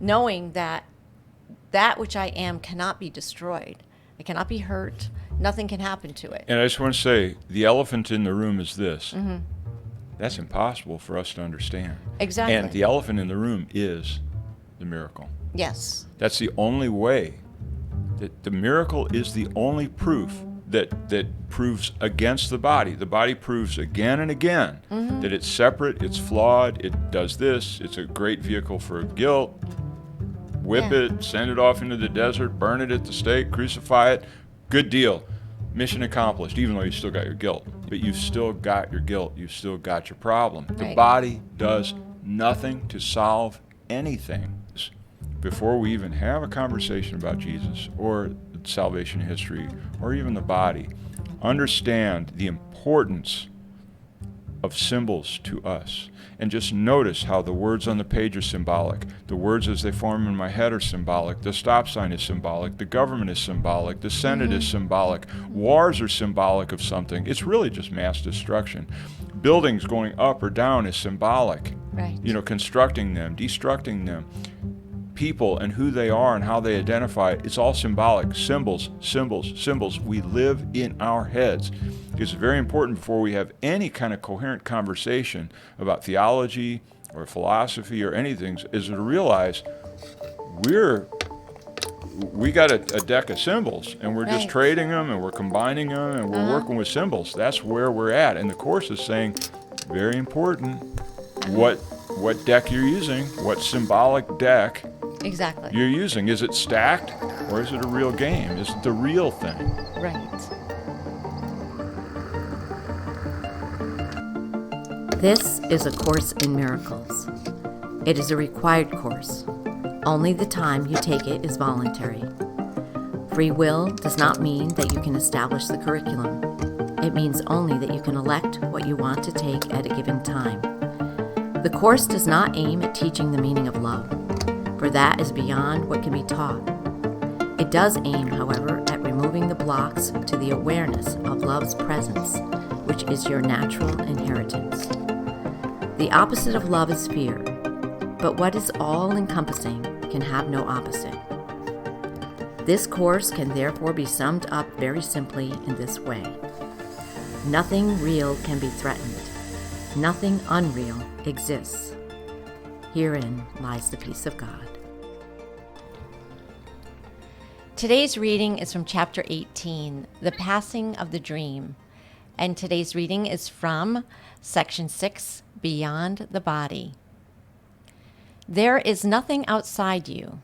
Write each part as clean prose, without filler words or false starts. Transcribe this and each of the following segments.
knowing that that which I am cannot be destroyed. It cannot be hurt. Nothing can happen to it. And I just want to say, the elephant in the room is this. That's impossible for us to understand. Exactly. And the elephant in the room is the miracle. Yes. That's the only way. The miracle is the only proof that proves against the body. The body proves again and again that it's separate, it's flawed, it does this, it's a great vehicle for guilt. Whip it, send it off into the desert, burn it at the stake, crucify it. Good deal. Mission accomplished, even though you still got your guilt. But you've still got your guilt. You've still got your problem. The body does nothing to solve anything. Before we even have a conversation about Jesus or salvation history or even the body, understand the importance of symbols to us. And just notice how the words on the page are symbolic. The words as they form in my head are symbolic. The stop sign is symbolic. The government is symbolic. The Senate is symbolic. Wars are symbolic of something. It's really just mass destruction. Buildings going up or down is symbolic. Right. You know, constructing them, destructing them. People and who they are and how they identify, it's all symbolic. Symbols, symbols, symbols. We live in our heads. It's very important before we have any kind of coherent conversation about theology or philosophy or anything, is to realize we got a deck of symbols and we're just trading them and we're combining them and we're working with symbols. That's where we're at. And the Course is saying, very important, what deck you're using, what symbolic deck Exactly. you're using. Is it stacked or is it a real game? Is it the real thing? Right. This is A Course in Miracles. It is a required course. Only the time you take it is voluntary. Free will does not mean that you can establish the curriculum. It means only that you can elect what you want to take at a given time. The Course does not aim at teaching the meaning of love, for that is beyond what can be taught. It does aim, however, at removing the blocks to the awareness of love's presence, which is your natural inheritance. The opposite of love is fear, but what is all-encompassing can have no opposite. This course can therefore be summed up very simply in this way. Nothing real can be threatened. Nothing unreal exists. Herein lies the peace of God. Today's reading is from chapter 18, The Passing of the Dream. And today's reading is from section 6, Beyond the Body. There is nothing outside you.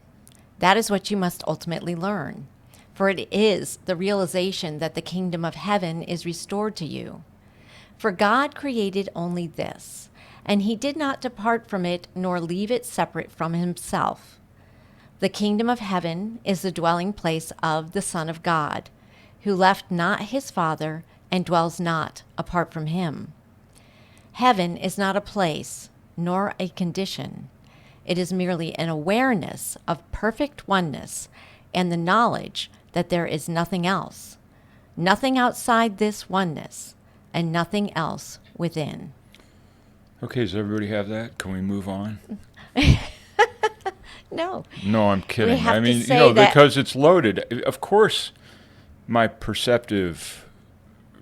That is what you must ultimately learn, for it is the realization that the kingdom of heaven is restored to you. For God created only this, and he did not depart from it nor leave it separate from himself. The kingdom of heaven is the dwelling place of the Son of God, who left not his Father and dwells not apart from him. Heaven is not a place, nor a condition. It is merely an awareness of perfect oneness and the knowledge that there is nothing else, nothing outside this oneness, and nothing else within. Okay, does everybody have that? Can we move on? No. No, I'm kidding. We have I to mean, say that because it's loaded. Of course, my perceptive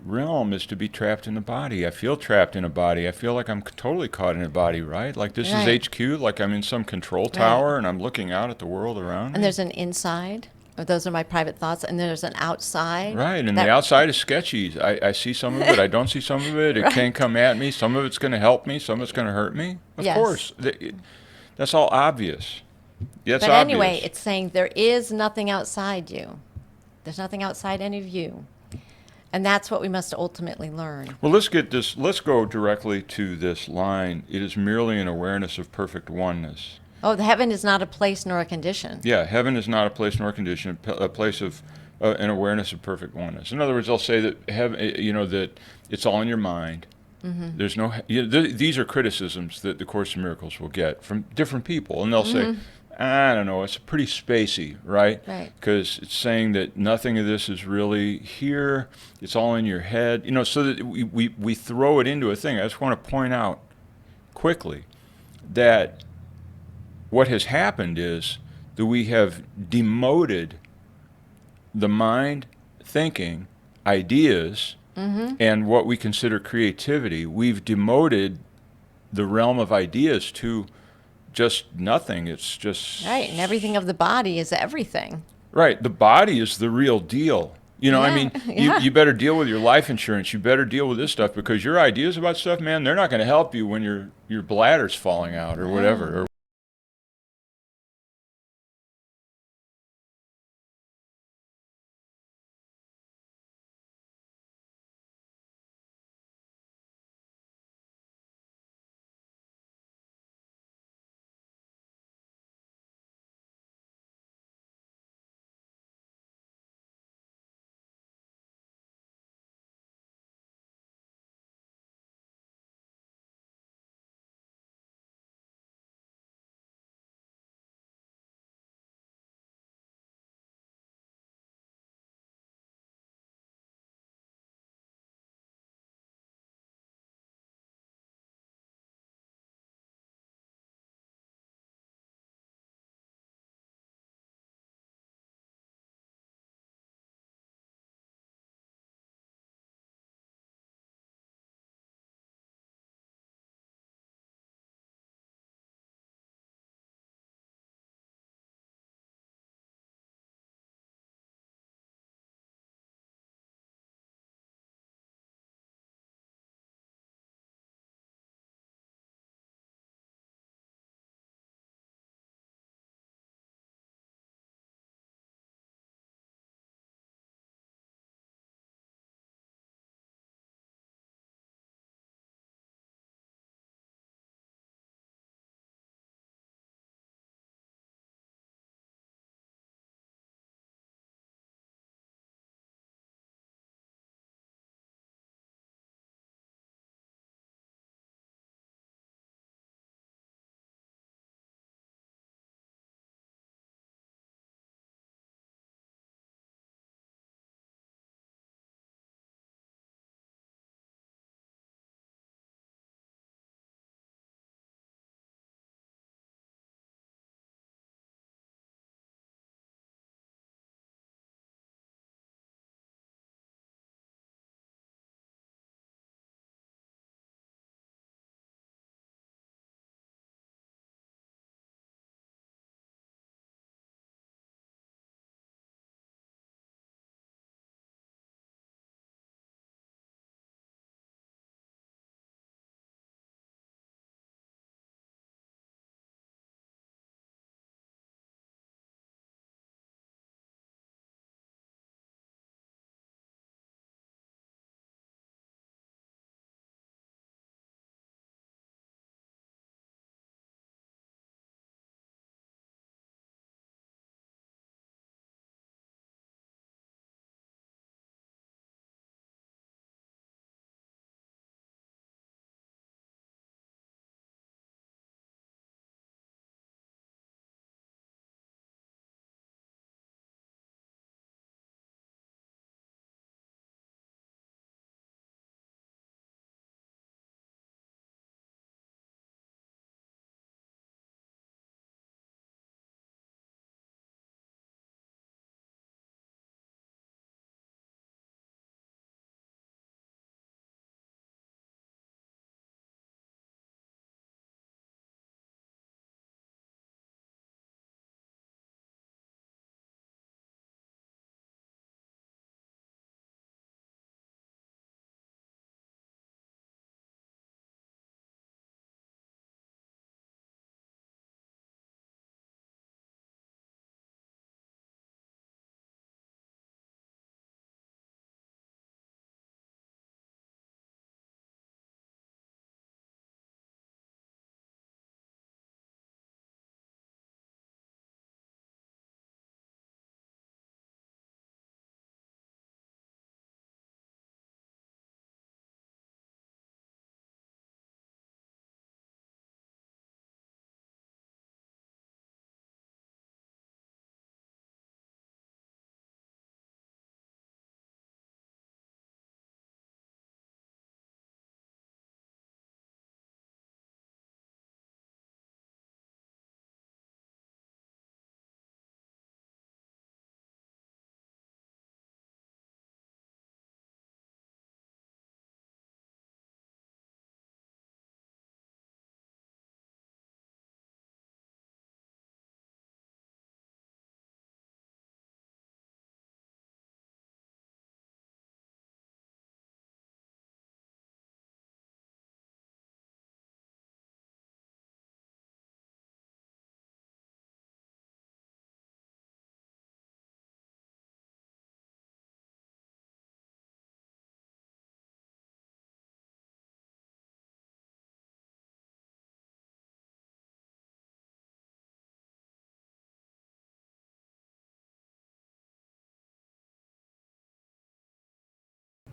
realm is to be trapped in a body. I feel trapped in a body. I feel like I'm totally caught in a body, right? Like this is HQ, like I'm in some control tower and I'm looking out at the world around me. And there's an inside. Those are my private thoughts. And there's an outside. Right, and the outside is sketchy. I see some of it. I don't see some of it. It can't come at me. Some of it's going to help me. Some of it's going to hurt me. Of course. That's all obvious. But anyway, it's saying there is nothing outside you. There's nothing outside any of you. And that's what we must ultimately learn. Well, let's get this. Let's go directly to this line. It is merely an awareness of perfect oneness. Oh, the heaven is not a place nor a condition. Yeah, heaven is not a place nor a condition, a place of an awareness of perfect oneness. In other words, I'll say that heaven, that it's all in your mind. Mm-hmm. There's no. These are criticisms that the Course in Miracles will get from different people, and they'll say, I don't know, it's pretty spacey, right? Right. Because it's saying that nothing of this is really here. It's all in your head. So that we throw it into a thing. I just want to point out quickly that what has happened is that we have demoted the mind thinking, ideas, and what we consider creativity. We've demoted the realm of ideas to just nothing. It's just Right, and everything of the body is everything. right. The body is the real deal. You know, I Yeah, mean, yeah. you better deal with your life insurance. You better deal with this stuff because your ideas about stuff, man, they're not going to help you when your bladder's falling out or whatever, or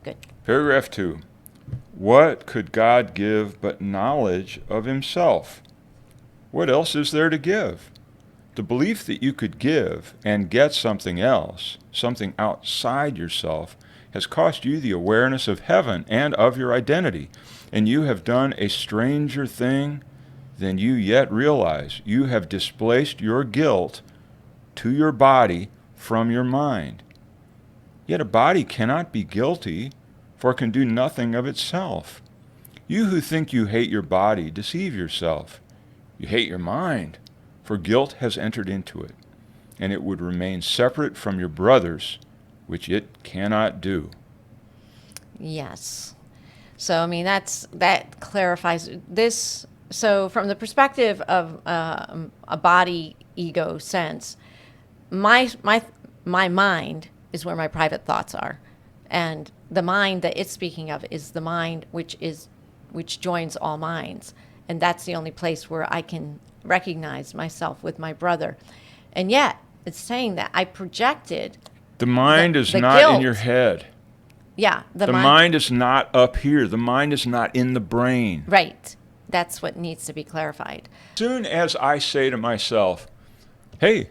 good. Paragraph 2. What could God give but knowledge of himself? What else is there to give? The belief that you could give and get something else, something outside yourself, has cost you the awareness of heaven and of your identity, and you have done a stranger thing than you yet realize. You have displaced your guilt to your body from your mind. Yet a body cannot be guilty, for it can do nothing of itself. You who think you hate your body deceive yourself. You hate your mind, for guilt has entered into it, and it would remain separate from your brothers, which it cannot do. Yes. So, I mean, that clarifies this. So, from the perspective of a body ego sense, my mind is where my private thoughts are, and the mind that it's speaking of is the mind which joins all minds, and that's the only place where I can recognize myself with my brother. And yet, it's saying that I projected. The mind is not guilt in your head. Yeah, The mind is not up here. The mind is not in the brain. Right. That's what needs to be clarified. As soon as I say to myself, hey,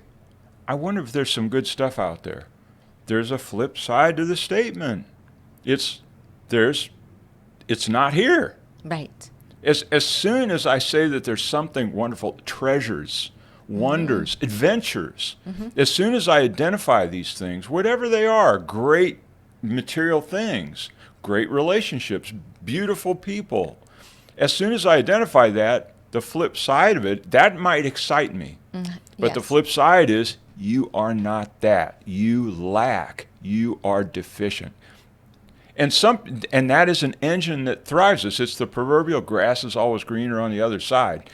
I wonder if there's some good stuff out there, there's a flip side to the statement. It's not here. Right. As soon as I say that there's something wonderful, treasures, wonders, adventures, as soon as I identify these things, whatever they are, great material things, great relationships, beautiful people, as soon as I identify that, the flip side of it, that might excite me. But the flip side is you are not that. You lack. You are deficient. And that is an engine that thrives us. It's the proverbial grass is always greener on the other side.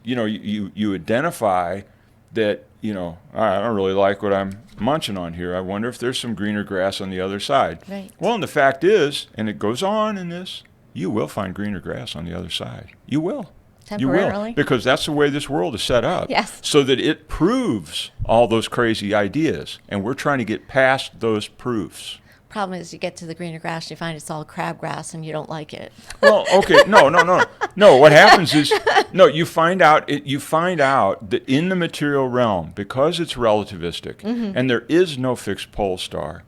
You know, you identify that, you know, I don't really like what I'm munching on here. I wonder if there's some greener grass on the other side. Right. Well, and the fact is, and it goes on in this, you will find greener grass on the other side. You will. Temporarily. You will, because that's the way this world is set up. Yes. So that it proves all those crazy ideas, and we're trying to get past those proofs. Problem is, you get to the greener grass, you find it's all crabgrass, and you don't like it. Well, okay, no. What happens is, you find out that in the material realm, because it's relativistic, and there is no fixed pole star,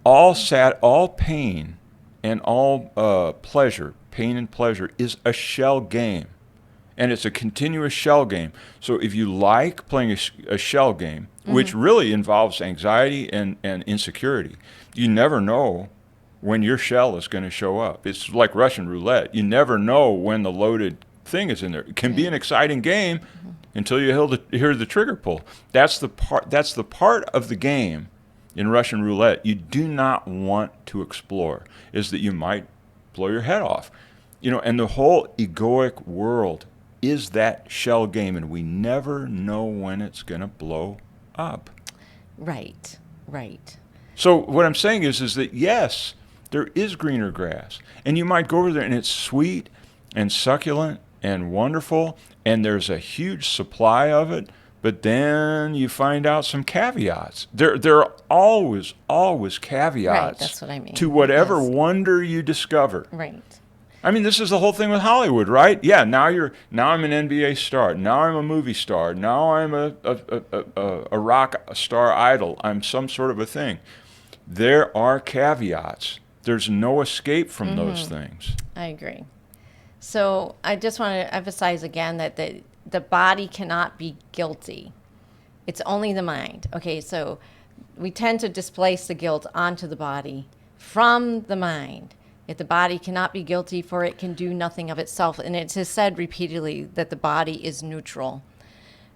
all pain and all pleasure, pain and pleasure, is a shell game, and it's a continuous shell game. So if you like playing a shell game, which really involves anxiety and insecurity, you never know when your shell is going to show up. It's like Russian roulette. You never know when the loaded thing is in there. It can be an exciting game until you hear the trigger pull. That's the part of the game in Russian roulette you do not want to explore, is that you might blow your head off. You know, and the whole egoic world is that shell game, and we never know when it's going to blow up. Right. So what I'm saying is that yes, there is greener grass, and you might go over there and it's sweet and succulent and wonderful, and there's a huge supply of it, but then you find out some caveats. There are always caveats. Right, that's what I mean. To whatever wonder you discover. Right. I mean, this is the whole thing with Hollywood, right? Yeah, now I'm an NBA star. Now I'm a movie star. Now I'm a rock star idol. I'm some sort of a thing. There are caveats. There's no escape from those things. I agree. So I just want to emphasize again that the body cannot be guilty. It's only the mind. Okay, so we tend to displace the guilt onto the body from the mind. Yet the body cannot be guilty, for it can do nothing of itself. And it is said repeatedly that the body is neutral.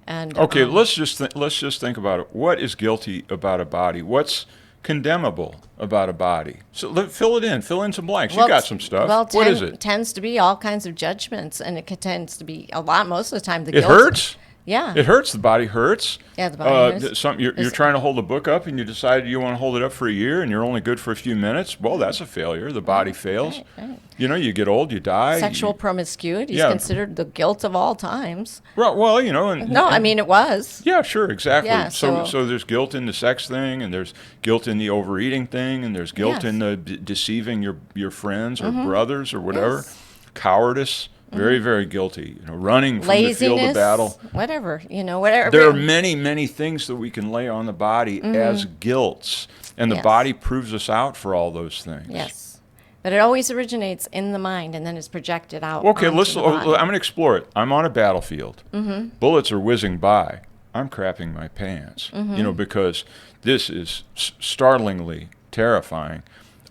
And okay, let's just think about it. What is guilty about a body? What's condemnable about a body? So fill it in. Fill in some blanks. You got some stuff. Well, what is it? Tends to be all kinds of judgments, and it tends to be a lot most of the time. The It guilt hurts? Yeah. It hurts. The body hurts. Yeah, the body hurts. You're trying to hold a book up and you decide you want to hold it up for a year and you're only good for a few minutes. Well, that's a failure. The body fails. Right. You get old, you die. Sexual promiscuity is considered the guilt of all times. Well, It was. Yeah, sure, exactly. Yeah, so there's guilt in the sex thing, and there's guilt in the overeating thing, and there's guilt in the deceiving your friends or brothers or whatever. Yes. Cowardice, very, very guilty. Running from Laziness, the field of battle. Whatever. Whatever. There are many, many things that we can lay on the body as guilts, and the body proves us out for all those things. Yes. But it always originates in the mind and then is projected out. Okay, onto the body. I'm going to explore it. I'm on a battlefield. Bullets are whizzing by. I'm crapping my pants, because this is startlingly terrifying.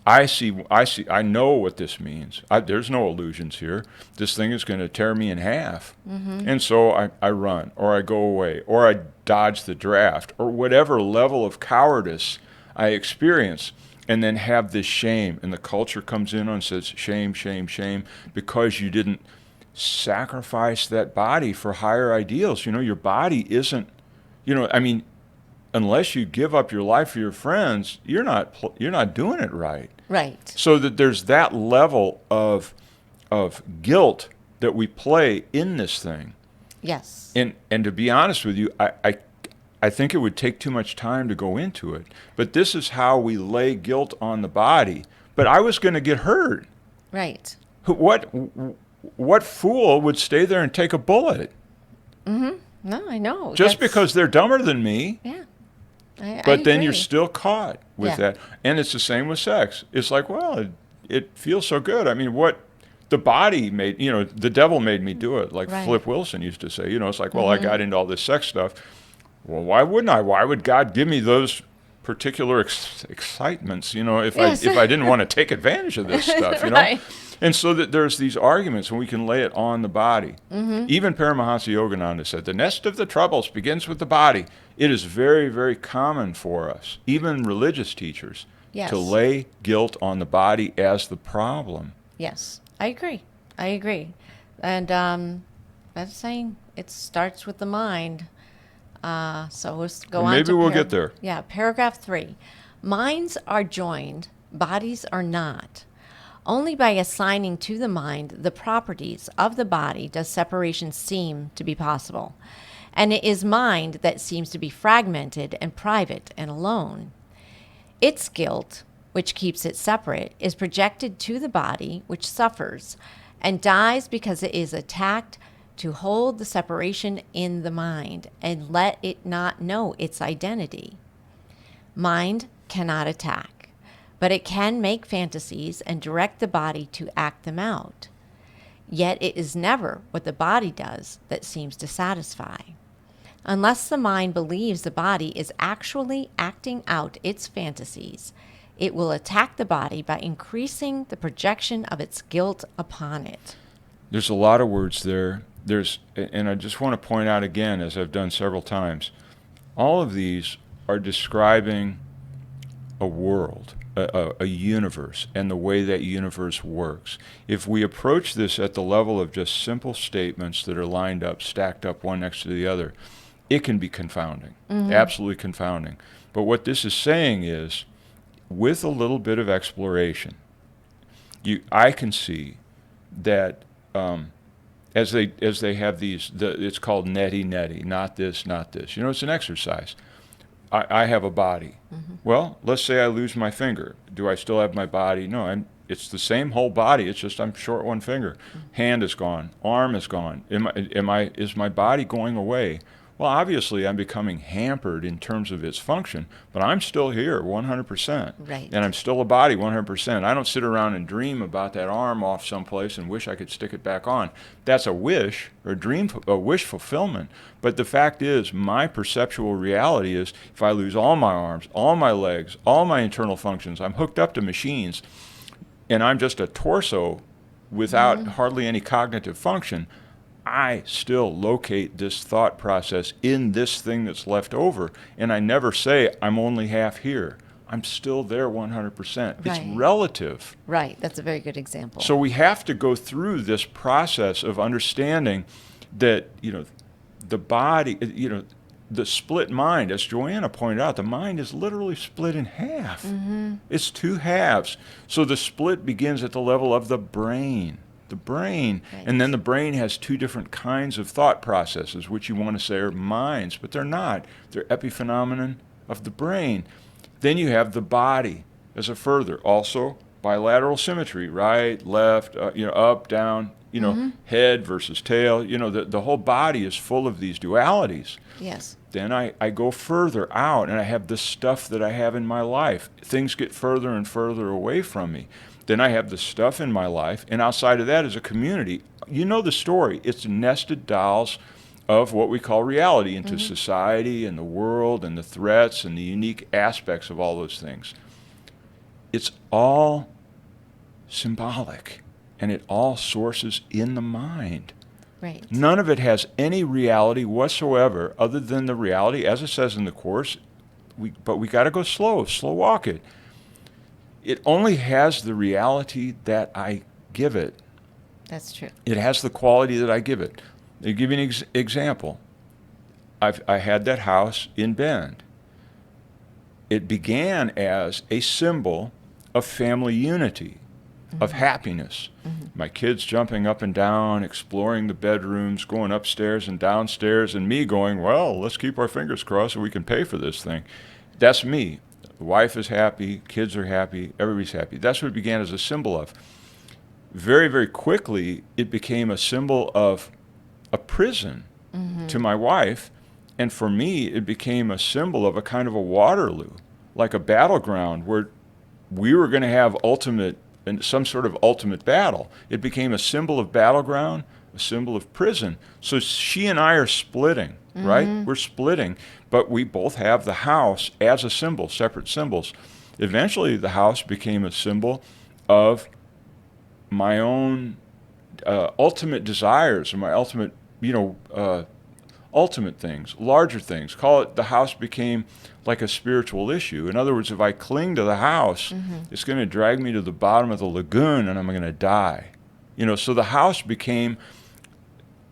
I know what this means. There's no illusions here. This thing is going to tear me in half. And so I run, or I go away, or I dodge the draft, or whatever level of cowardice I experience, and then have this shame. And the culture comes in and says, shame, shame, shame, because you didn't sacrifice that body for higher ideals. Your body isn't, unless you give up your life for your friends, you're not doing it right. Right. So that there's that level of guilt that we play in this thing. Yes. And to be honest with you, I think it would take too much time to go into it. But this is how we lay guilt on the body. But I was going to get hurt. Right. What fool would stay there and take a bullet? No, I know. Just because they're dumber than me. Yeah. But then agree. you're still caught with that. And it's the same with sex. It's like, well, it feels so good. What the body made, the devil made me do it. Like Flip Wilson used to say, it's like, well, I got into all this sex stuff. Well, why wouldn't I? Why would God give me those particular excitements, if I didn't want to take advantage of this stuff, Right. And so that there's these arguments, and we can lay it on the body. Even Paramahansa Yogananda said, the nest of the troubles begins with the body. It is very, very common for us, even religious teachers, to lay guilt on the body as the problem. Yes, I agree. And that's saying it starts with the mind. So let's go on. Maybe we'll get there. Yeah, paragraph 3. Minds are joined, bodies are not. Only by assigning to the mind the properties of the body does separation seem to be possible. And it is mind that seems to be fragmented and private and alone. Its guilt, which keeps it separate, is projected to the body, which suffers and dies because it is attacked to hold the separation in the mind and let it not know its identity. Mind cannot attack, but it can make fantasies and direct the body to act them out. Yet it is never what the body does that seems to satisfy. Unless the mind believes the body is actually acting out its fantasies, it will attack the body by increasing the projection of its guilt upon it. There's a lot of words there. And I just want to point out again, as I've done several times, all of these are describing a world, a universe, and the way that universe works. If we approach this at the level of just simple statements that are lined up, stacked up one next to the other, it can be confounding, absolutely confounding. But what this is saying is, with a little bit of exploration, I can see that as they have these, it's called neti, not this, not this. It's an exercise. I have a body. Well, let's say I lose my finger. Do I still have my body? No, it's the same whole body. It's just I'm short one finger. Hand is gone. Arm is gone. Is my body going away? Well, obviously, I'm becoming hampered in terms of its function, but I'm still here 100%. Right. And I'm still a body 100%. I don't sit around and dream about that arm off someplace and wish I could stick it back on. That's a wish, or a wish fulfillment. But the fact is, my perceptual reality is if I lose all my arms, all my legs, all my internal functions, I'm hooked up to machines, and I'm just a torso without hardly any cognitive function, I still locate this thought process in this thing that's left over. And I never say, I'm only half here. I'm still there 100%. Right. It's relative. Right. That's a very good example. So we have to go through this process of understanding that, the body, the split mind, as Joanna pointed out, the mind is literally split in half. Mm-hmm. It's two halves. So the split begins at the level of the brain. Right. And then the brain has two different kinds of thought processes, which you want to say are minds, but they're not. They're epiphenomenon of the brain. Then you have the body as a further, also bilateral symmetry, right, left, up, down, head versus tail. The whole body is full of these dualities. Yes. Then I go further out, and I have the stuff that I have in my life. Things get further and further away from me. Then I have the stuff in my life, and outside of that is a community. You know the story. It's nested dolls of what we call reality into society and the world and the threats and the unique aspects of all those things. It's all symbolic, and it all sources in the mind. Right. None of it has any reality whatsoever other than the reality, as it says in the Course, but we got to go slow walk it. It only has the reality that I give it. That's true. It has the quality that I give it. I'll give you an example. I had that house in Bend. It began as a symbol of family unity, of happiness. My kids jumping up and down, exploring the bedrooms, going upstairs and downstairs, and me going, well, let's keep our fingers crossed so we can pay for this thing. That's me. The wife is happy, kids are happy, everybody's happy. That's what it began as a symbol of. Very, very quickly, it became a symbol of a prison to my wife, and for me, it became a symbol of a kind of a Waterloo, like a battleground where we were going to have some sort of ultimate battle. It became a symbol of battleground, a symbol of prison. So she and I are splitting, right? We're splitting, but we both have the house as a symbol, separate symbols. Eventually, the house became a symbol of my own ultimate desires and my ultimate, ultimate things, larger things. Call it, the house became like a spiritual issue. In other words, if I cling to the house, it's going to drag me to the bottom of the lagoon and I'm going to die. So the house became,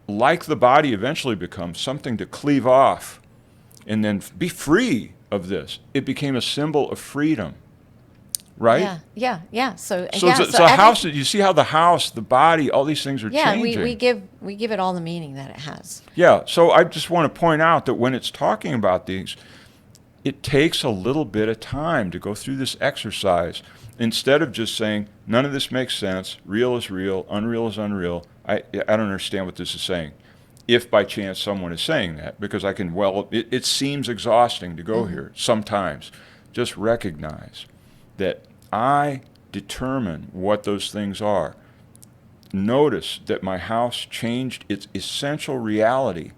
like the body eventually becomes, something to cleave off and then be free of this. It became a symbol of freedom, right? Yeah. So house, you see how the house, the body, all these things are changing. Yeah, we give it all the meaning that it has. Yeah, so I just want to point out that when it's talking about these, it takes a little bit of time to go through this exercise. Instead of just saying, none of this makes sense, real is real, unreal is unreal, I don't understand what this is saying. If by chance someone is saying that, because it seems exhausting to go here sometimes. Just recognize that I determine what those things are. Notice that my house changed its essential reality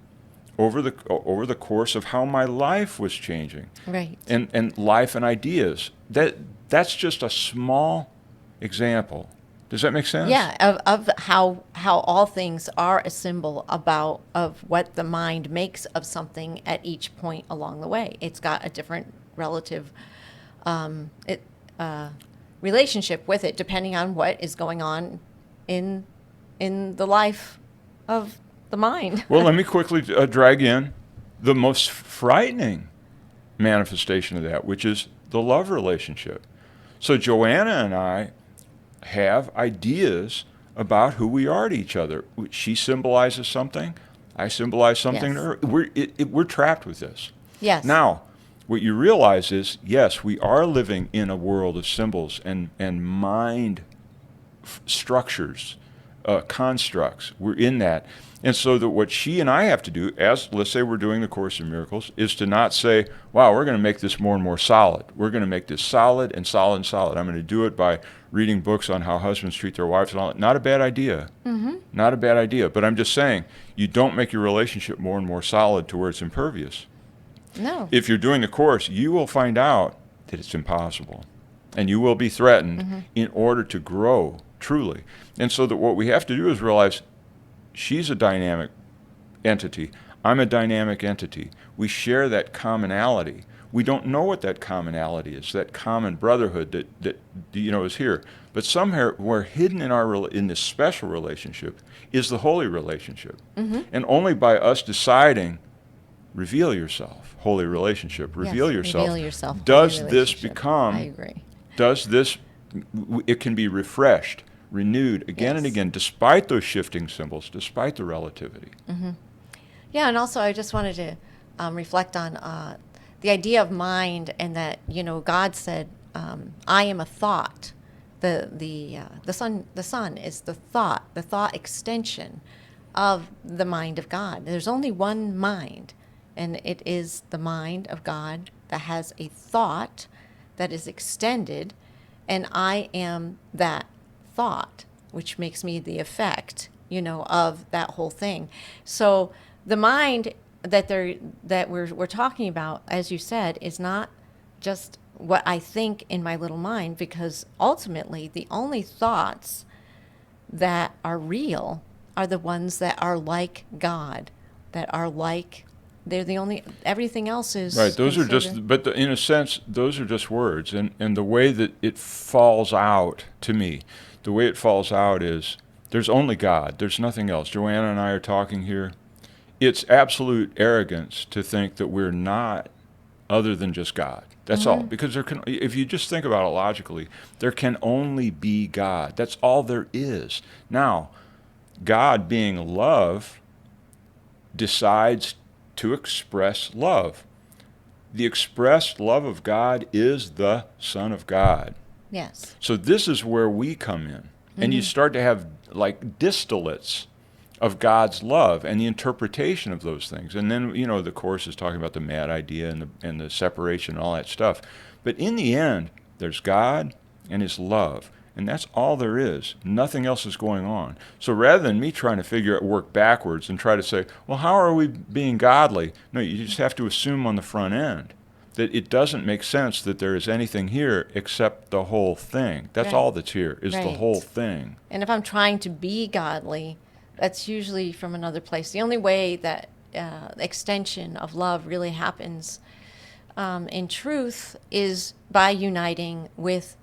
over the course of how my life was changing. Right. And life and ideas. That's just a small example. Does that make sense? Yeah, of how all things are a symbol of what the mind makes of something at each point along the way. It's got a different relative relationship with it, depending on what is going on in the life of the mind. Well, let me quickly drag in the most frightening manifestation of that, which is the love relationship. So Joanna and I have ideas about who we are to each other. She symbolizes something, I symbolize something to her. We're trapped with this. Yes. Now, what you realize is, yes, we are living in a world of symbols and mind structures, constructs. We're in that. And so that what she and I have to do, as let's say we're doing the Course in Miracles, is to not say, wow, we're going to make this more and more solid. We're going to make this solid and solid and solid. I'm going to do it by reading books on how husbands treat their wives and all that. Not a bad idea. Not a bad idea. But I'm just saying, you don't make your relationship more and more solid to where it's impervious. No. If you're doing the Course, you will find out that it's impossible. And you will be threatened in order to grow truly. And so that what we have to do is realize she's a dynamic entity. I'm a dynamic entity. We share that commonality. We don't know what that commonality is, that common brotherhood that is here. But somewhere we're hidden in this special relationship is the holy relationship. And only by us deciding, reveal yourself, holy relationship, reveal yourself, does this become, I agree. It can be refreshed, renewed again and Yes. again, despite those shifting symbols, despite the relativity. Yeah, and also I just wanted to reflect on the idea of mind, and that God said, "I am a thought." The sun is the thought extension of the mind of God. There's only one mind, and it is the mind of God that has a thought that is extended, and I am that thought, which makes me the effect, of that whole thing. So the mind that we're talking about, as you said, is not just what I think in my little mind, because ultimately the only thoughts that are real are the ones that are like God, they're the only, everything else is Right, those are just, but in a sense, those are just words. And the way that it falls out to me, the way it falls out is there's only God, there's nothing else. Joanna and I are talking here. It's absolute arrogance to think that we're not other than just God. That's all. Because if you just think about it logically, there can only be God. That's all there is. Now, God, being love, decides to express love. The expressed love of God is the Son of God. Yes. So this is where we come in. And you start to have like distillates of God's love and the interpretation of those things. And then, the Course is talking about the mad idea and the separation and all that stuff. But in the end, there's God and his love. And that's all there is. Nothing else is going on. So rather than me trying to work backwards and try to say, well, how are we being godly? No, you just have to assume on the front end that it doesn't make sense that there is anything here except the whole thing. That's Right. all that's here, is the Right. whole thing. And if I'm trying to be godly, that's usually from another place. The only way that extension of love really happens in truth is by uniting with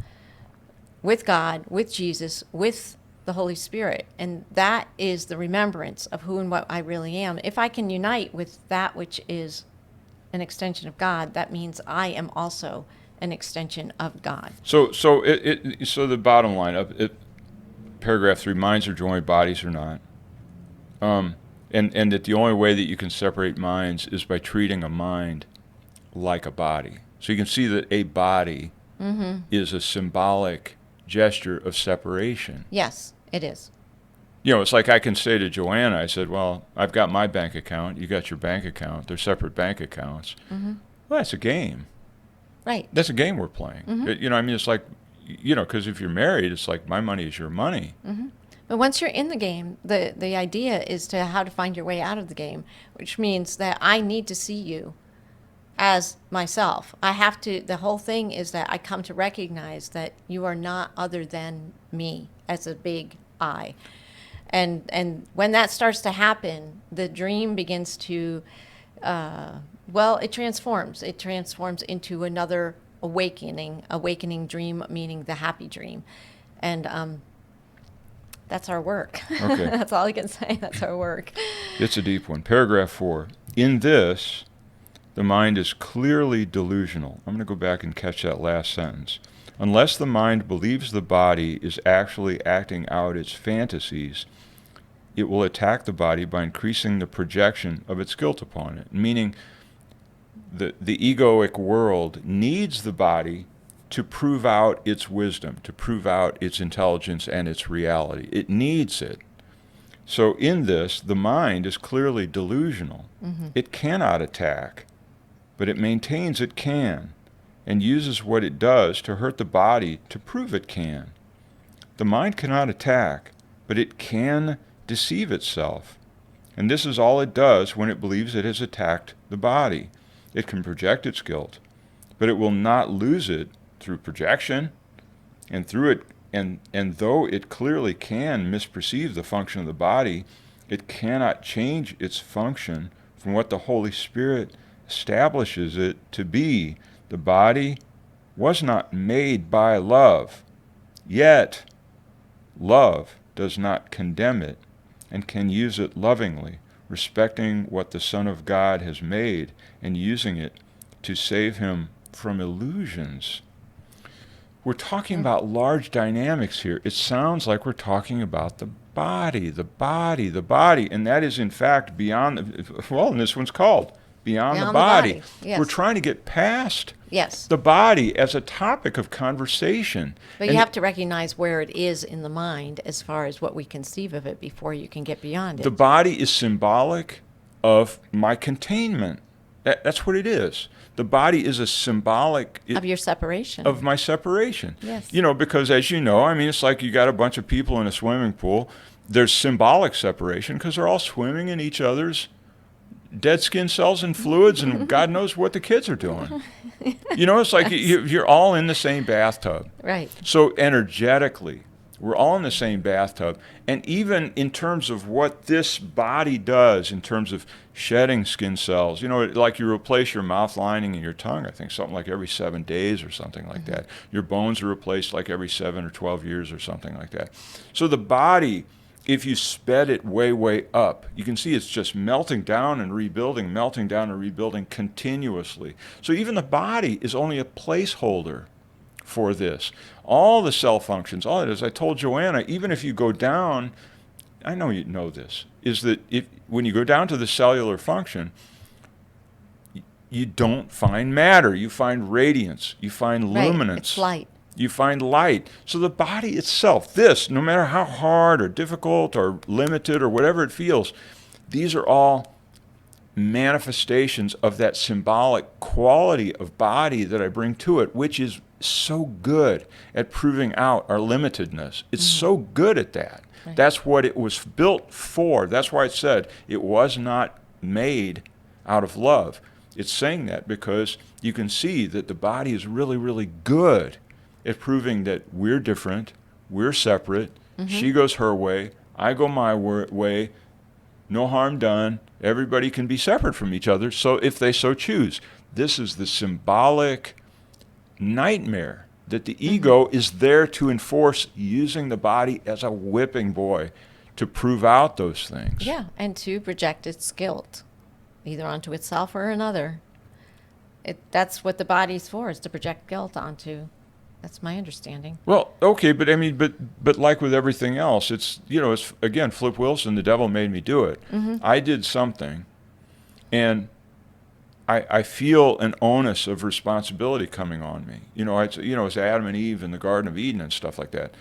God, with Jesus, with the Holy Spirit. And that is the remembrance of who and what I really am. If I can unite with that which is an extension of God, that means I am also an extension of God. So the bottom line of it, paragraph 3, minds are joined, bodies are not. And that the only way that you can separate minds is by treating a mind like a body. So you can see that a body is a symbolic gesture of separation. Yes, it is. It's like I can say to Joanna, I said, well, I've got my bank account, you got your bank account, they're separate bank accounts. Well, that's a game. Right. That's a game we're playing. It's like, because if you're married, it's like my money is your money. But once you're in the game, the idea is to how to find your way out of the game, which means that I need to see you as myself. The whole thing is that I come to recognize that you are not other than me as a big I. And when that starts to happen, the dream begins to, it transforms. It transforms into another awakening dream, meaning the happy dream. And that's our work. Okay. That's all I can say. That's our work. It's a deep one. Paragraph 4. In this, the mind is clearly delusional. I'm going to go back and catch that last sentence. Unless the mind believes the body is actually acting out its fantasies, it will attack the body by increasing the projection of its guilt upon it. Meaning, the egoic world needs the body to prove out its wisdom, to prove out its intelligence and its reality. It needs it. So in this, the mind is clearly delusional. It cannot attack, but it maintains it can, and uses what it does to hurt the body to prove it can. The mind cannot attack, but it can deceive itself. And this is all it does when it believes it has attacked the body. It can project its guilt, but it will not lose it through projection, and through it, and though it clearly can misperceive the function of the body, it cannot change its function from what the Holy Spirit establishes it to be. The body was not made by love, yet love does not condemn it and can use it lovingly, respecting what the Son of God has made and using it to save him from illusions. We're talking about large dynamics here. It sounds like we're talking about the body, and that is in fact beyond, and this one's called Beyond the Body. Yes. We're trying to get past Yes. the body as a topic of conversation. But you have to recognize where it is in the mind as far as what we conceive of it before you can get beyond it. The body is symbolic of my containment. That's what it is. The body is a symbolic of your separation. Of my separation. Yes. Because as you know, it's like you got a bunch of people in a swimming pool. There's symbolic separation because they're all swimming in each other's dead skin cells and fluids, and God knows what the kids are doing. It's like you're all in the same bathtub. Right. So energetically, we're all in the same bathtub. And even in terms of what this body does in terms of shedding skin cells, like you replace your mouth lining and your tongue, I think something like every 7 days or something like that. Your bones are replaced like every 7 or 12 years or something like that. So the body, if you sped it way, way up, you can see it's just melting down and rebuilding continuously. So even the body is only a placeholder for this. All the cell functions, all it is, I told Joanna, even if you go down, I know you know this, is that when you go down to the cellular function, you don't find matter. You find radiance. You find luminance. It's light. You find light. So the body itself, no matter how hard or difficult or limited or whatever it feels, these are all manifestations of that symbolic quality of body that I bring to it, which is so good at proving out our limitedness. It's so good at that. Right. That's what it was built for. That's why it said it was not made out of love. It's saying that because you can see that the body is really, really good at proving that we're different, we're separate, she goes her way, I go my way, no harm done, everybody can be separate from each other, so if they so choose. This is the symbolic nightmare that the ego is there to enforce, using the body as a whipping boy to prove out those things. Yeah, and to project its guilt, either onto itself or another. That's what the body's for, is to project guilt onto. That's my understanding. Well, okay, but like with everything else, it's again, Flip Wilson, the devil made me do it. I did something, and I feel an onus of responsibility coming on me. It's Adam and Eve in the Garden of Eden and stuff like that.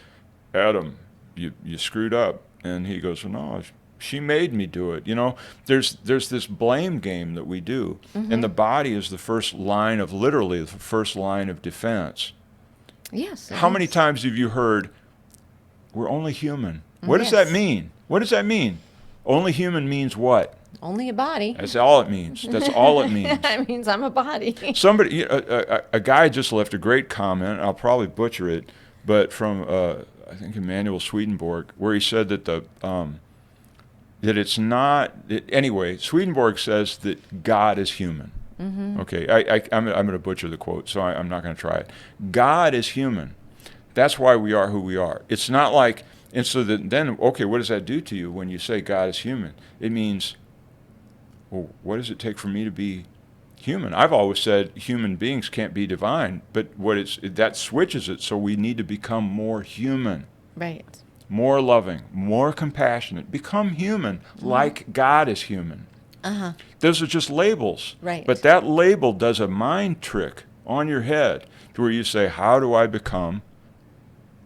Adam, you screwed up. And he goes, well, no, she made me do it. There's this blame game that we do. And the body is literally the first line of defense. Yes. How many times have you heard, we're only human? What does that mean? What does that mean? Only human means what? Only a body. That's all it means. That's all it means. That means I'm a body. Somebody, a guy just left a great comment. I'll probably butcher it, but from I think Emanuel Swedenborg, where he said that that it's not. Anyway, Swedenborg says that God is human. Okay, I'm going to butcher the quote, so I'm not going to try it. God is human. That's why we are who we are. It's not like, and so then, okay, what does that do to you when you say God is human? It means, well, what does it take for me to be human? I've always said human beings can't be divine, but that switches it, so we need to become more human. Right. More loving, more compassionate. Become human like God is human. Those are just labels. Right. But that label does a mind trick on your head to where you say, how do I become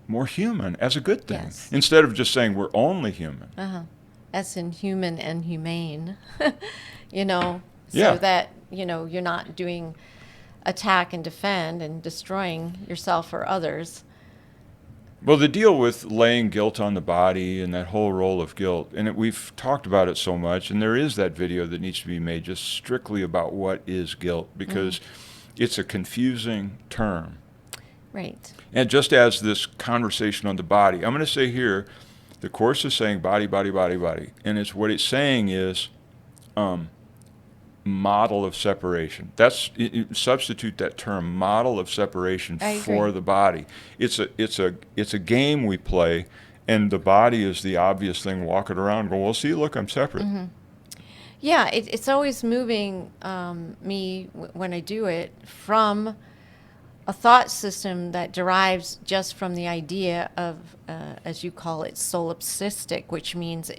more human as a good thing? Yes. Instead of just saying we're only human. As in human and humane. So Yeah. that, you're not doing attack and defend and destroying yourself or others. Well, the deal with laying guilt on the body and that whole role of guilt, and we've talked about it so much, and there is that video that needs to be made just strictly about what is guilt, because it's a confusing term. Right. And just as this conversation on the body, I'm going to say here, the Course is saying body, body, body, body. And what it's saying is model of separation. Substitute that term model of separation I for agree. the body. It's a game we play, and the body is the obvious thing walking around going, well, see, look, I'm separate. Yeah, it's always moving me when I do it from a thought system that derives just from the idea of, as you call it, solipsistic, which means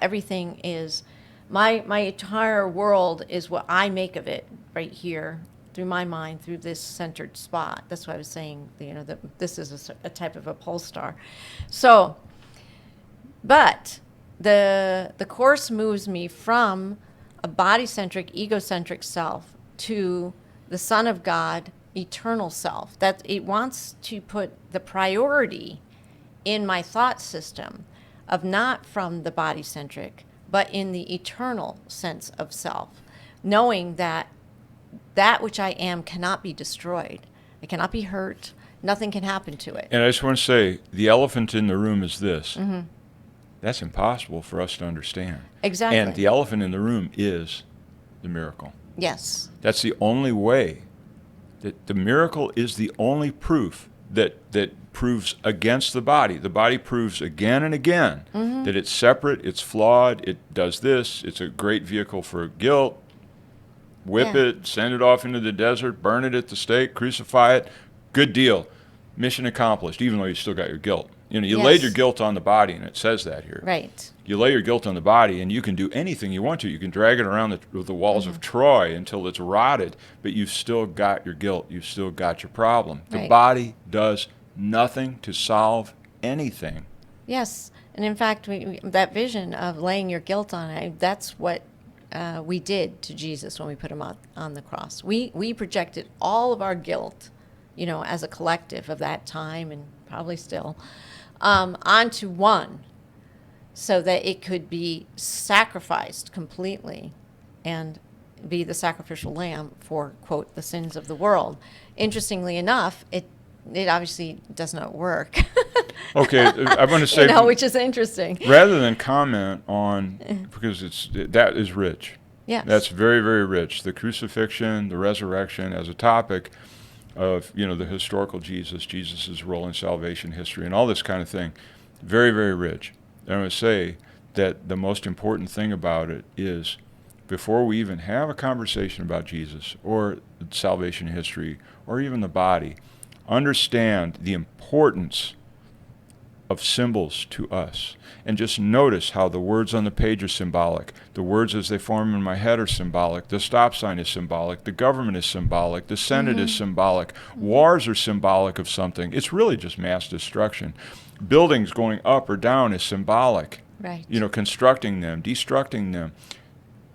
everything is my entire world is what I make of it right here through my mind, through this centered spot. That's why I was saying, that this is a type of a pole star. So, but the course moves me from a body-centric, egocentric self to the Son of God, eternal self. That it wants to put the priority in my thought system of not from the body-centric, but in the eternal sense of self, knowing that which I am cannot be destroyed. It cannot be hurt. Nothing can happen to it. And I just want to say, the elephant in the room is this. That's impossible for us to understand. Exactly. And the elephant in the room is the miracle. Yes. That's the only way. The miracle is the only proof that proves against the body. The body proves again and again that it's separate, it's flawed, it does this, it's a great vehicle for guilt. Whip it, send it off into the desert, burn it at the stake, crucify it. Good deal. Mission accomplished, even though you still got your guilt. You laid your guilt on the body, and it says that here. Right. You lay your guilt on the body, and you can do anything you want to. You can drag it around the walls of Troy until it's rotted, but you've still got your guilt. You've still got your problem. The Right. body does nothing to solve anything. Yes. And in fact, that vision of laying your guilt on it, that's what we did to Jesus when we put him on the cross. We projected all of our guilt, as a collective of that time and probably still, onto one, so that it could be sacrificed completely and be the sacrificial lamb for, quote, the sins of the world. Interestingly enough, it obviously does not work. Okay, I want to say, which is interesting. rather than comment on, because that is rich. Yes. That's very, very rich. The crucifixion, the resurrection as a topic of, the historical Jesus' role in salvation history and all this kind of thing. Very, very rich. And I would say that the most important thing about it is, before we even have a conversation about Jesus or salvation history or even the body, understand the importance of symbols to us. And just notice how the words on the page are symbolic. The words as they form in my head are symbolic. The stop sign is symbolic. The government is symbolic. The Senate is symbolic. Wars are symbolic of something. It's really just mass destruction. Buildings going up or down is symbolic. Right. Constructing them, destructing them.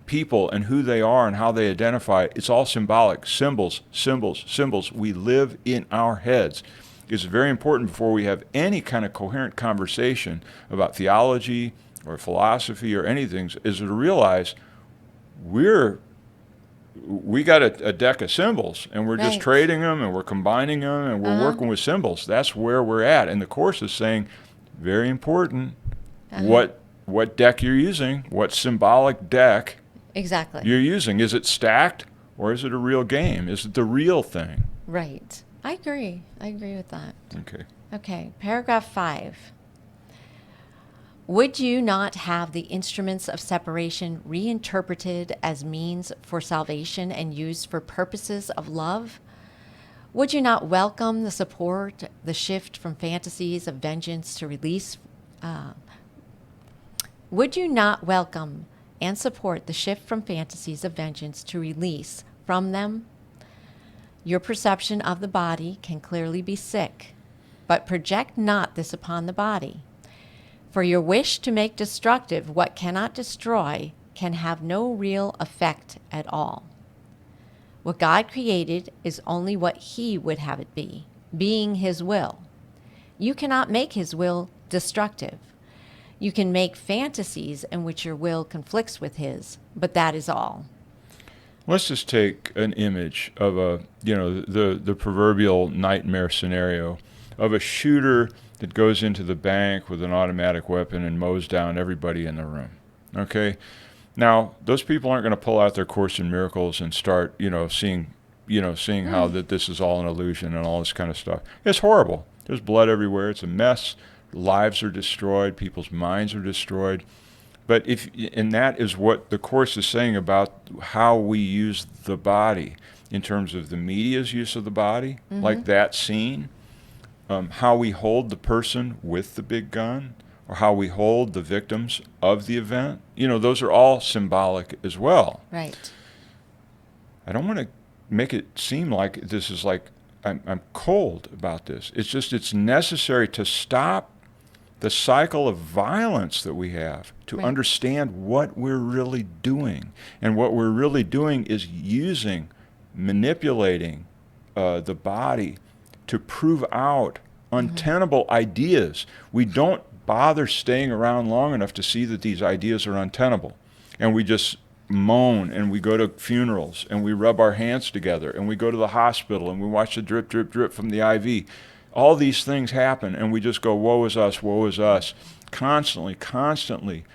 People and who they are and how they identify, it's all symbolic. Symbols, symbols, symbols. We live in our heads. It's very important before we have any kind of coherent conversation about theology or philosophy or anything, is to realize we got a deck of symbols, and we're just Right. trading them, and we're combining them, and we're working with symbols. That's where we're at. And the Course is saying, very important, what deck you're using, what symbolic deck Exactly. you're using. Is it stacked, or is it a real game? Is it the real thing? Right. I agree with that. Okay. Okay, paragraph 5. Would you not have the instruments of separation reinterpreted as means for salvation and used for purposes of love? Would you not welcome the support, the shift from fantasies of vengeance to release? Would you not welcome and support the shift from fantasies of vengeance to release from them? Your perception of the body can clearly be sick, but project not this upon the body. For your wish to make destructive what cannot destroy can have no real effect at all. What God created is only what He would have it be, being His will. You cannot make His will destructive. You can make fantasies in which your will conflicts with His, but that is all. Let's just take an image of the proverbial nightmare scenario of a shooter that goes into the bank with an automatic weapon and mows down everybody in the room. Okay? Now, those people aren't going to pull out their Course in Miracles and start, seeing how that this is all an illusion and all this kind of stuff. It's horrible. There's blood everywhere. It's a mess. Lives are destroyed. People's minds are destroyed. But and that is what the Course is saying about how we use the body in terms of the media's use of the body, like that scene, how we hold the person with the big gun, or how we hold the victims of the event. Those are all symbolic as well. Right. I don't want to make it seem like this is like I'm cold about this. It's just it's necessary to stop the cycle of violence that we have to understand what we're really doing. And what we're really doing is manipulating the body to prove out untenable ideas. We don't bother staying around long enough to see that these ideas are untenable. And we just moan, and we go to funerals, and we rub our hands together, and we go to the hospital, and we watch the drip, drip, drip from the IV. All these things happen, and we just go, woe is us, constantly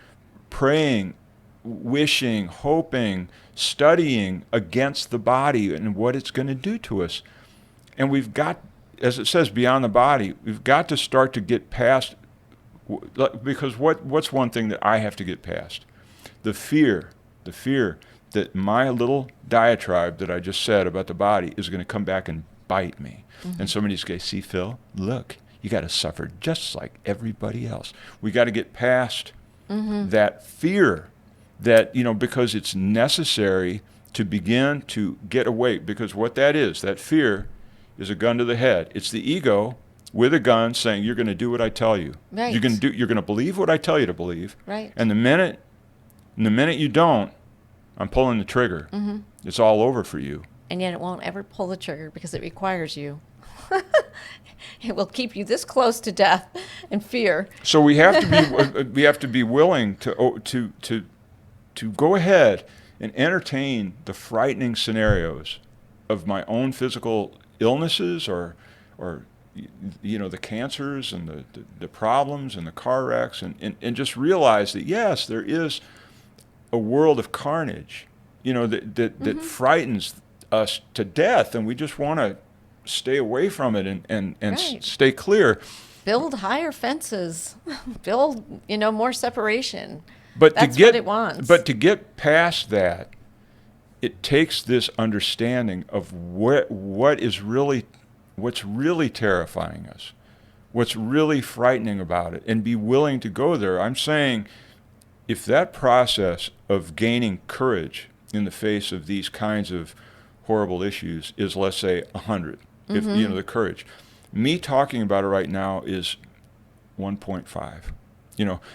praying, wishing, hoping, studying against the body and what it's going to do to us. And we've got, as it says, beyond the body, we've got to start to get past, because what's one thing that I have to get past? The fear that my little diatribe that I just said about the body is going to come back and bite me. And somebody's going to see, Phil, look, you got to suffer just like everybody else. We got to get past that fear that, because it's necessary to begin to get away. Because what that fear is a gun to the head. It's the ego with a gun saying, you're going to do what I tell you. Right. You're going to believe what I tell you to believe. Right. And the minute you don't, I'm pulling the trigger. It's all over for you. And yet it won't ever pull the trigger because it requires you. It will keep you this close to death and fear. So we have to be willing to go ahead and entertain the frightening scenarios of my own physical illnesses or the cancers and the problems and the car wrecks and just realize that yes, there is a world of carnage, that frightens us to death, and we just want to stay away from it and Right. stay clear. Build higher fences. Build, more separation. But That's what it wants. But to get past that, it takes this understanding of what's really terrifying us, what's really frightening about it, and be willing to go there. I'm saying, if that process of gaining courage in the face of these kinds of horrible issues is, let's say, 100, if the courage, me talking about it right now is 1.5.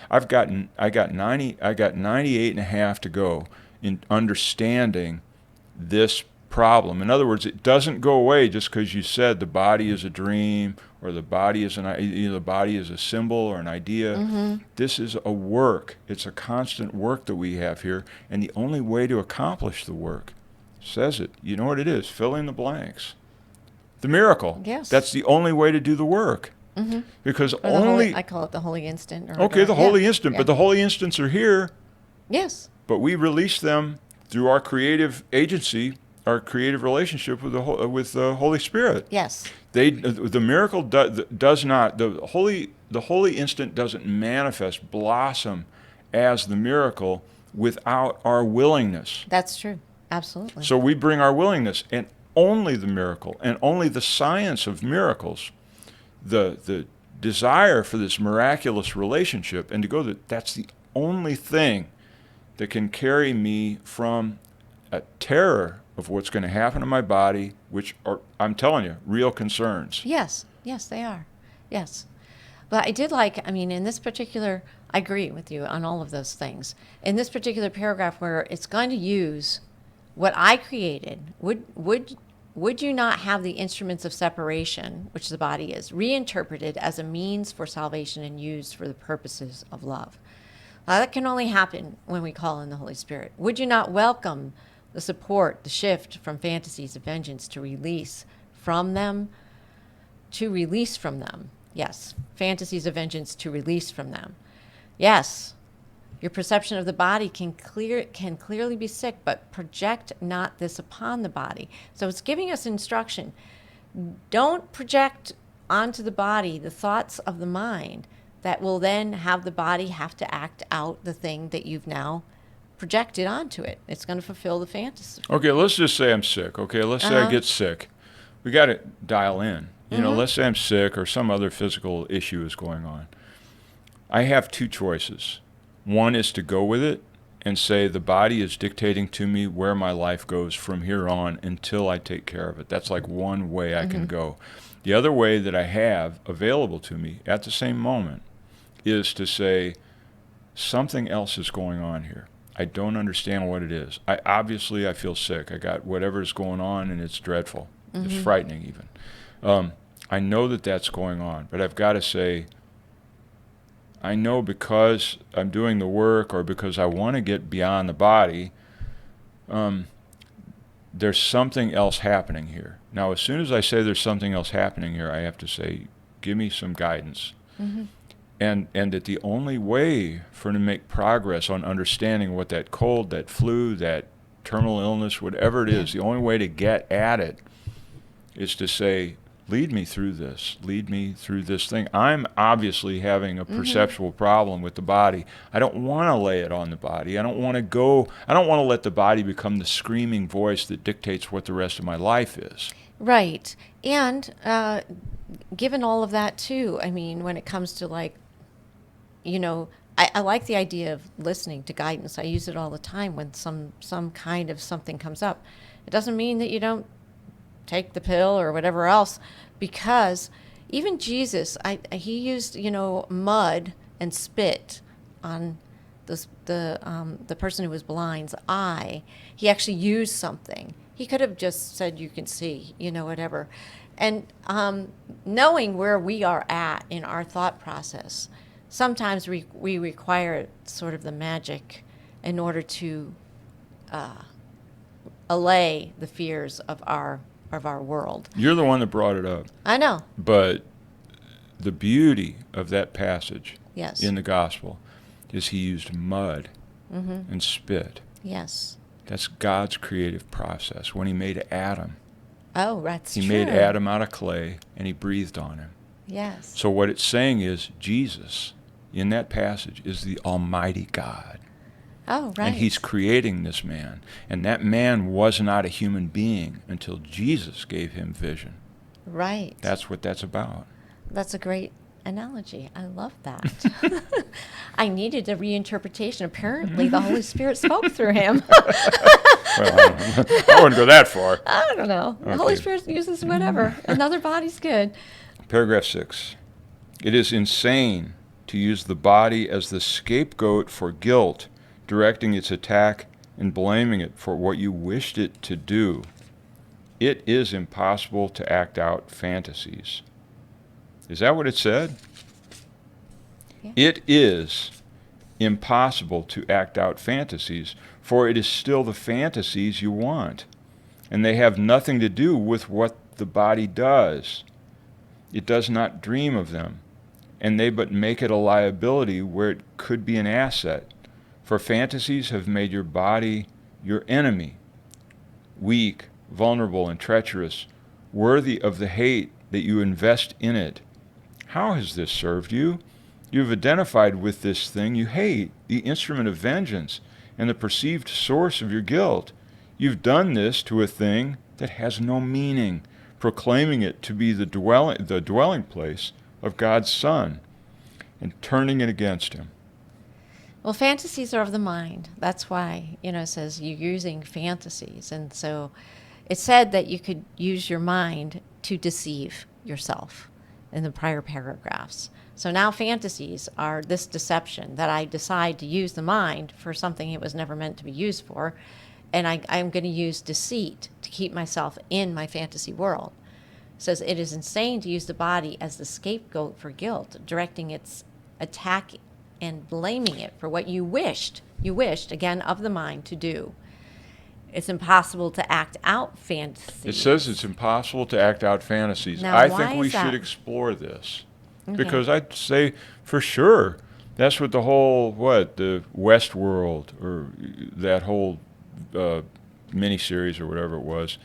I got 98 and a half to go in understanding this problem. In other words, it doesn't go away just because you said the body is a dream or the body is the body is a symbol or an idea. This is a work. It's a constant work that we have here, and the only way to accomplish the work says it. You know what it is? Fill in the blanks. The miracle. Yes. That's the only way to do the work. Because I call it the holy instant. The holy instant. But the holy instants are here. Yes. But we release them through our creative agency, our creative relationship with the Holy Spirit. Yes. The miracle does not, the holy instant doesn't manifest, blossom as the miracle without our willingness. That's true. Absolutely. So we bring our willingness, and only the miracle, and only the science of miracles, the desire for this miraculous relationship, and to go that's the only thing that can carry me from a terror of what's going to happen to my body, which are, I'm telling you, real concerns. Yes, they are. Yes. But I did in this particular, I agree with you on all of those things. In this particular paragraph where it's going to use what I created, would you not have the instruments of separation, which the body is, reinterpreted as a means for salvation and used for the purposes of love? That can only happen when we call in the Holy Spirit. Would you not welcome the support, the shift from fantasies of vengeance to release from them? Yes. Fantasies of vengeance to release from them. Yes. Your perception of the body can clearly be sick, but project not this upon the body. So it's giving us instruction. Don't project onto the body the thoughts of the mind that will then have the body have to act out the thing that you've now projected onto it. It's going to fulfill the fantasy. Okay, let's just say I'm sick. Okay, let's say I get sick. We got to dial in. You know, let's say I'm sick or some other physical issue is going on. I have two choices. One is to go with it and say the body is dictating to me where my life goes from here on until I take care of it. That's like one way I can go. The other way that I have available to me at the same moment is to say something else is going on here. I don't understand what it is. I feel sick. I got whatever's going on, and it's dreadful. It's frightening even. I know that that's going on, but I've got to say, I know because I'm doing the work or because I want to get beyond the body, there's something else happening here. Now, as soon as I say there's something else happening here, I have to say, give me some guidance. And that the only way for to make progress on understanding what that cold, that flu, that terminal illness, whatever it is, the only way to get at it is to say, lead me through this. Lead me through this thing. I'm obviously having a perceptual problem with the body. I don't want to lay it on the body. I don't want to let the body become the screaming voice that dictates what the rest of my life is. Right. And given all of that, too, I mean, when it comes to, like, you know, I like the idea of listening to guidance. I use it all the time when some kind of something comes up. It doesn't mean that you don't take the pill or whatever else, because even Jesus, he used, you know, mud and spit on the person who was blind's eye. He actually used something. He could have just said, you can see, you know, whatever. And knowing where we are at in our thought process, sometimes we require sort of the magic in order to allay the fears of our world. You're the one that brought it up. I know. But the beauty of that passage Yes. in the gospel is he used mud and spit. Yes. That's God's creative process. When he made Adam, Oh, that's he true. made Adam out of clay and he breathed on him. Yes. So what it's saying is Jesus, in that passage, is the Almighty God. Oh, right. And he's creating this man. And that man was not a human being until Jesus gave him vision. Right. That's what that's about. That's a great analogy. I love that. I needed a reinterpretation. Apparently, the Holy Spirit spoke through him. Well, I wouldn't go that far. I don't know. The Holy Okay. Spirit uses whatever. Another body's good. Paragraph 6. It is insane to use the body as the scapegoat for guilt, directing its attack and blaming it for what you wished it to do. It is impossible to act out fantasies. Is that what it said? Yeah. It is impossible to act out fantasies, for it is still the fantasies you want, and they have nothing to do with what the body does. It does not dream of them, and they but make it a liability where it could be an asset. For fantasies have made your body your enemy, weak, vulnerable, and treacherous, worthy of the hate that you invest in it. How has this served you? You have identified with this thing you hate, the instrument of vengeance, and the perceived source of your guilt. You've done this to a thing that has no meaning, proclaiming it to be the dwelling place of God's Son, and turning it against him. Well, fantasies are of the mind. That's why, it says you're using fantasies. And so it said that you could use your mind to deceive yourself in the prior paragraphs. So now fantasies are this deception that I decide to use the mind for something it was never meant to be used for. And I'm going to use deceit to keep myself in my fantasy world. It says it is insane to use the body as the scapegoat for guilt, directing its attack and blaming it for what you wished, again, of the mind to do. It's impossible to act out fantasies. It says it's impossible to act out fantasies. Now, I why think we is that? should explore this. Okay. Because I'd say, for sure, That's what the whole, the Westworld, or that whole miniseries or whatever it was,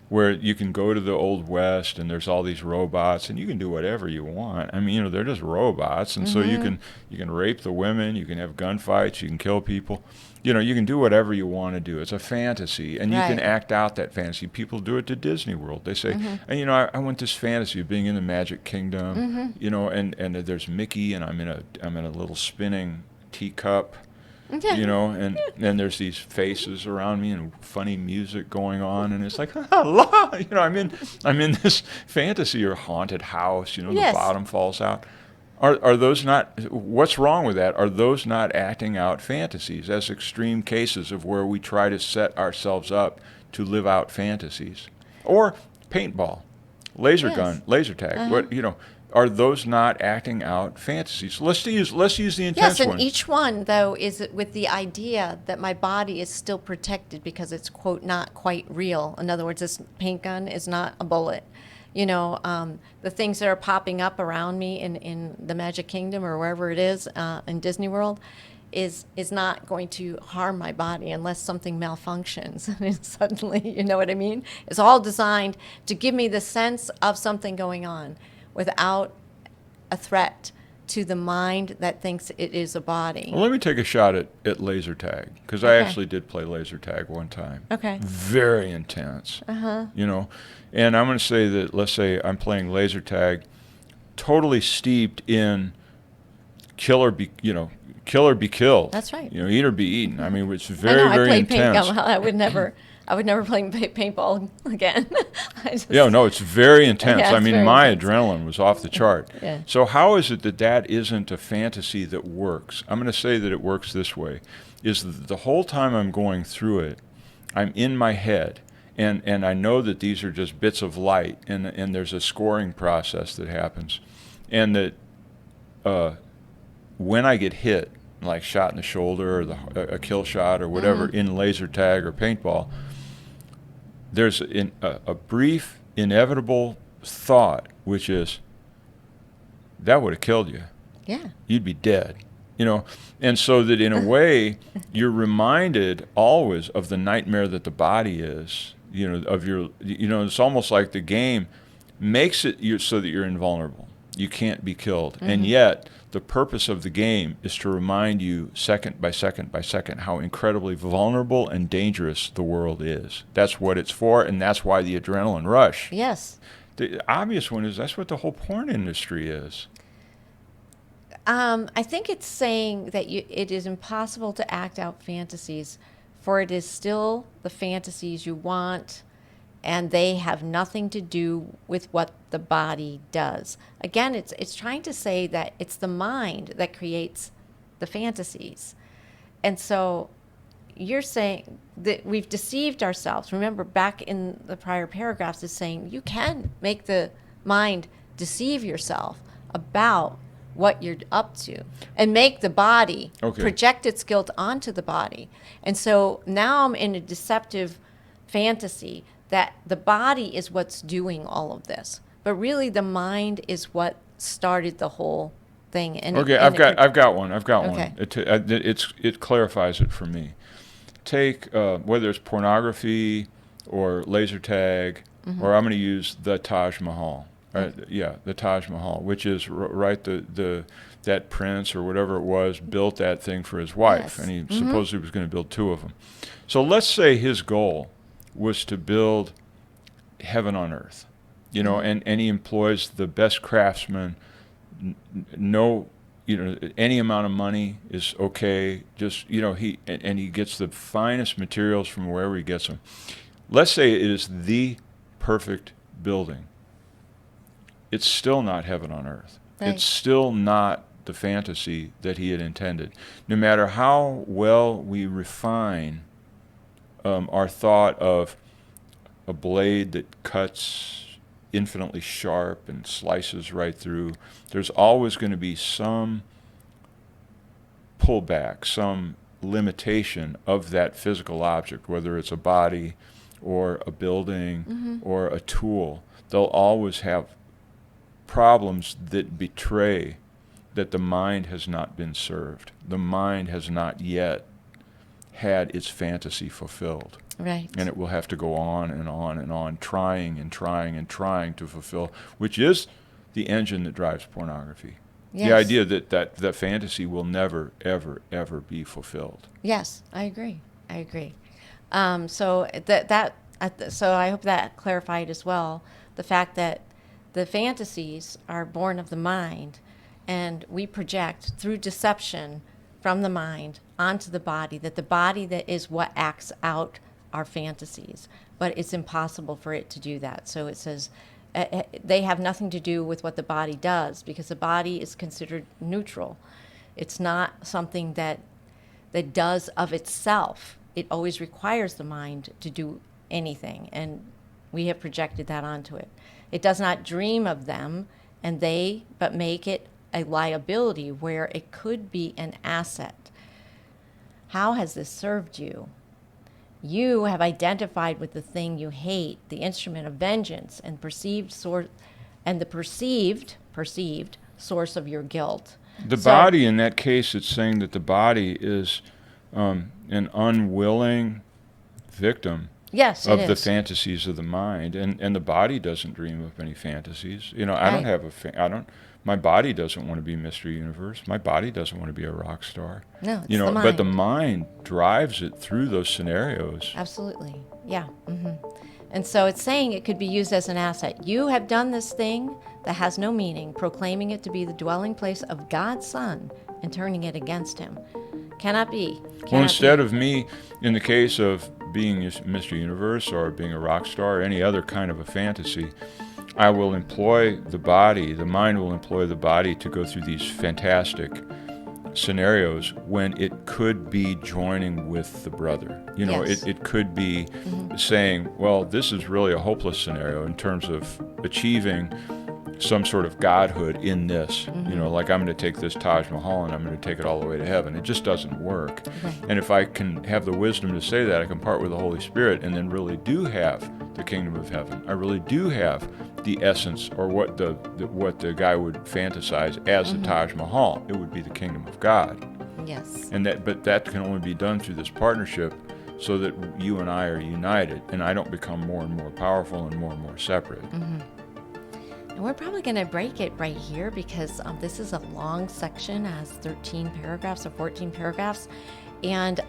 where you can go to the Old West and there's all these robots and you can do whatever you want. I mean, they're just robots, and so you can rape the women, you can have gunfights, you can kill people. You can do whatever you want to do. It's a fantasy, and you can act out that fantasy. People do it to Disney World. They say, and I want this fantasy of being in the Magic Kingdom, and there's Mickey, and I'm in a little spinning teacup. And there's these faces around me and funny music going on, and it's like, I'm in this fantasy or haunted house. The bottom falls out. Are those not? What's wrong with that? Are those not acting out fantasies as extreme cases of where we try to set ourselves up to live out fantasies, or paintball, laser gun, laser tag? Are those not acting out fantasies? Let's use the intense Yes, and one. each one, though, is with the idea that my body is still protected because it's, quote, not quite real. In other words, this paint gun is not a bullet. The things that are popping up around me in the Magic Kingdom or wherever it is in Disney World is not going to harm my body unless something malfunctions. And suddenly, you know what I mean? It's all designed to give me the sense of something going on without a threat to the mind that thinks it is a body. Well, let me take a shot at laser tag, because I actually did play laser tag one time. Okay. Very intense. And I'm going to say that, let's say I'm playing laser tag, totally steeped in kill or be killed. That's right. Eat or be eaten. I mean, it's I very, know, very I played intense. paint gun. I would never play paintball again. It's very intense. Yeah, I it's mean, very my intense. adrenaline was off the chart. Yeah. So how is it that isn't a fantasy that works? I'm going to say that it works this way, is that the whole time I'm going through it, I'm in my head, and I know that these are just bits of light, and there's a scoring process that happens, and that when I get hit, like shot in the shoulder or a kill shot or whatever in laser tag or paintball, there's a brief, inevitable thought, which is, that would have killed you. Yeah. You'd be dead. And so that in a way, you're reminded always of the nightmare that the body is, it's almost like the game makes it so that you're invulnerable. You can't be killed. And yet, the purpose of the game is to remind you second by second by second how incredibly vulnerable and dangerous the world is. That's what it's for, and that's why the adrenaline rush. Yes. The obvious one is that's what the whole porn industry is. I think it's saying that it is impossible to act out fantasies, for it is still the fantasies you want, and they have nothing to do with what the body does. Again, it's trying to say that it's the mind that creates the fantasies. And so you're saying that we've deceived ourselves. Remember, back in the prior paragraphs, it's saying you can make the mind deceive yourself about what you're up to and make the body project its guilt onto the body. And so now I'm in a deceptive fantasy that the body is what's doing all of this, but really the mind is what started the whole thing. And I've got one. Okay. It clarifies it for me. Take whether it's pornography or laser tag, or I'm going to use the Taj Mahal. The Taj Mahal, which is that prince or whatever it was built that thing for his wife, and he supposedly was going to build two of them. So let's say his goal was to build heaven on earth, and he employs the best craftsmen. Any amount of money is okay. Just he gets the finest materials from wherever he gets them. Let's say it is the perfect building. It's still not heaven on earth. Right. It's still not the fantasy that he had intended. No matter how well we refine our thought of a blade that cuts infinitely sharp and slices right through, there's always going to be some pullback, some limitation of that physical object, whether it's a body or a building or a tool. They'll always have problems that betray that the mind has not been served. The mind has not yet had its fantasy fulfilled. Right. And it will have to go on and on and on, trying and trying and trying to fulfill, which is the engine that drives pornography. Yes. The idea that fantasy will never, ever, ever be fulfilled. Yes, I agree. So so I hope that clarified as well the fact that the fantasies are born of the mind, and we project through deception from the mind onto the body, that the body that is what acts out our fantasies, but it's impossible for it to do that. So it says they have nothing to do with what the body does, because the body is considered neutral. It's not something that does of itself. It always requires the mind to do anything, and we have projected that onto it. It does not dream of them, but make it a liability where it could be an asset. How has this served you? You have identified with the thing you hate, the instrument of vengeance, and the perceived source of your guilt. The body, in that case, it's saying that the body is an unwilling victim. Yes, of the fantasies of the mind, and the body doesn't dream of any fantasies. I don't have my body doesn't want to be Mr. Universe. My body doesn't want to be a rock star. No, it's the mind. But the mind drives it through those scenarios. Absolutely, yeah. Mm-hmm. And so it's saying it could be used as an asset. You have done this thing that has no meaning, proclaiming it to be the dwelling place of God's Son and turning it against him. Cannot be. Well, instead of me, in the case of being Mr. Universe or being a rock star or any other kind of a fantasy, I will employ the mind will employ the body to go through these fantastic scenarios when it could be joining with the brother. Yes. It could be saying, well, this is really a hopeless scenario in terms of achieving some sort of godhood in this. Like I'm going to take this Taj Mahal and I'm going to take it all the way to heaven. It just doesn't work. Right. And if I can have the wisdom to say that, I can part with the Holy Spirit and then really do have the kingdom of heaven. I really do have the essence, or what the guy would fantasize as the Taj Mahal. It would be the kingdom of God. Yes. But that can only be done through this partnership, so that you and I are united, and I don't become more and more powerful and more separate. And we're probably going to break it right here, because this is a long section, has 13 paragraphs or 14 paragraphs. And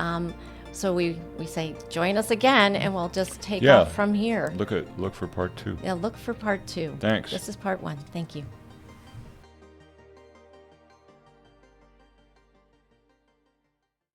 so we say, join us again, and we'll just take off from here. Look for part 2. Yeah, look for part 2. Thanks. This is part 1. Thank you.